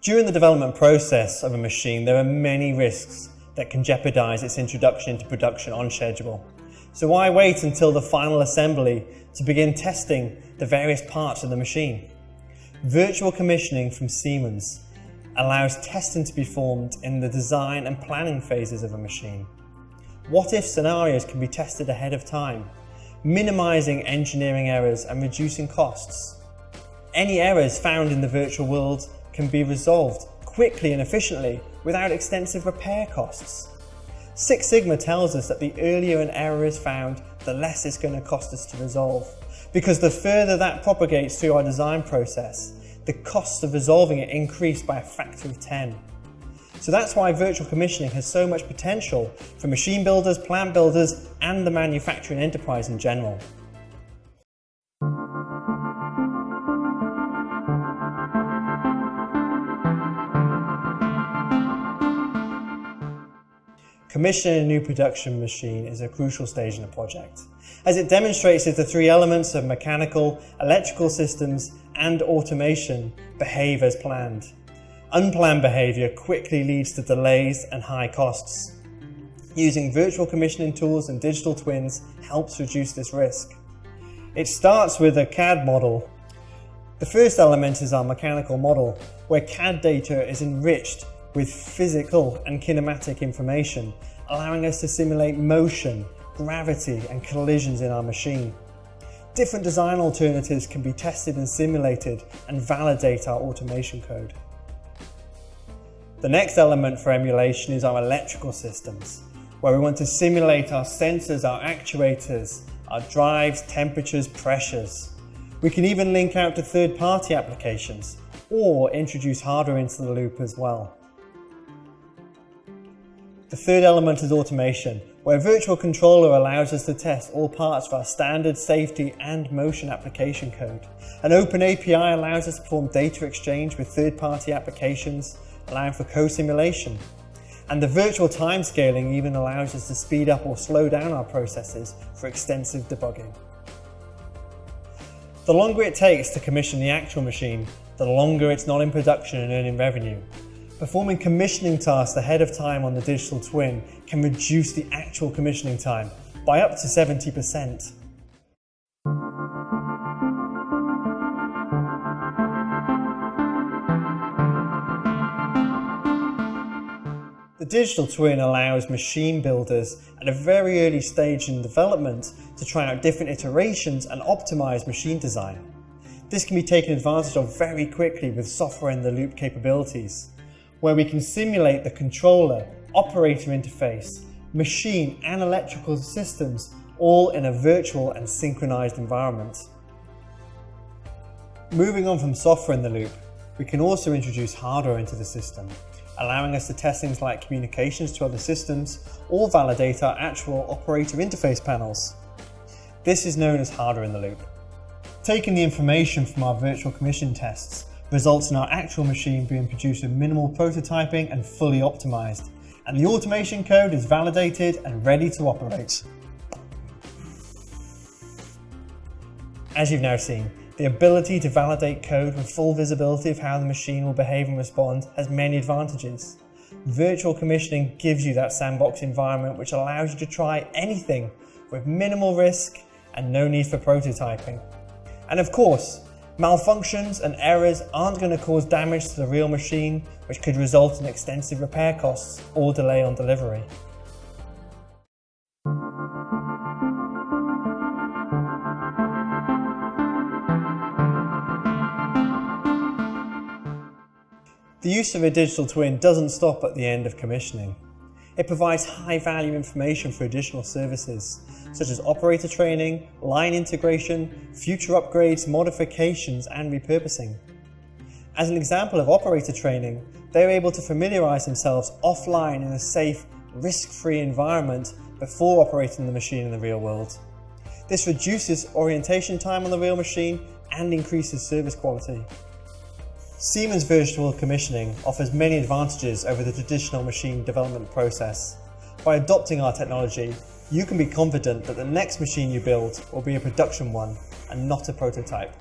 During the development process of a machine, there are many risks that can jeopardize its introduction into production on schedule. So why wait until the final assembly to begin testing the various parts of the machine? Virtual commissioning from Siemens allows testing to be performed in the design and planning phases of a machine. What-if scenarios can be tested ahead of time, minimizing engineering errors and reducing costs. Any errors found in the virtual world can be resolved quickly and efficiently without extensive repair costs. Six Sigma tells us that the earlier an error is found, the less it's going to cost us to resolve, because the further that propagates through our design process, the costs of resolving it increase by a factor of 10. So that's why virtual commissioning has so much potential for machine builders, plant builders, and the manufacturing enterprise in general. Commissioning a new production machine is a crucial stage in a project, as it demonstrates that the three elements of mechanical, electrical systems, and automation behave as planned. Unplanned behavior quickly leads to delays and high costs. Using virtual commissioning tools and digital twins helps reduce this risk. It starts with a CAD model. The first element is our mechanical model, where CAD data is enriched with physical and kinematic information, allowing us to simulate motion, gravity, and collisions in our machine. Different design alternatives can be tested and simulated and validate our automation code. The next element for emulation is our electrical systems, where we want to simulate our sensors, our actuators, our drives, temperatures, pressures. We can even link out to third-party applications or introduce hardware into the loop as well. The third element is automation, where a virtual controller allows us to test all parts of our standard safety and motion application code. An open API allows us to perform data exchange with third-party applications, allowing for co-simulation. And the virtual timescaling even allows us to speed up or slow down our processes for extensive debugging. The longer it takes to commission the actual machine, the longer it's not in production and earning revenue. Performing commissioning tasks ahead of time on the digital twin can reduce the actual commissioning time by up to 70%. The digital twin allows machine builders at a very early stage in development to try out different iterations and optimize machine design. This can be taken advantage of very quickly with software-in-the-loop capabilities, where we can simulate the controller, operator interface, machine and electrical systems all in a virtual and synchronized environment. Moving on from software in the loop, we can also introduce hardware into the system, allowing us to test things like communications to other systems or validate our actual operator interface panels. This is known as hardware in the loop. Taking the information from our virtual commission tests results in our actual machine being produced with minimal prototyping and fully optimized, and the automation code is validated and ready to operate. As you've now seen, the ability to validate code with full visibility of how the machine will behave and respond has many advantages. Virtual commissioning gives you that sandbox environment which allows you to try anything with minimal risk and no need for prototyping. And of course, malfunctions and errors aren't going to cause damage to the real machine, which could result in extensive repair costs or delay on delivery. The use of a digital twin doesn't stop at the end of commissioning. It provides high-value information for additional services, such as operator training, line integration, future upgrades, modifications, and repurposing. As an example of operator training, they are able to familiarize themselves offline in a safe, risk-free environment before operating the machine in the real world. This reduces orientation time on the real machine and increases service quality. Siemens virtual commissioning offers many advantages over the traditional machine development process. By adopting our technology, you can be confident that the next machine you build will be a production one and not a prototype.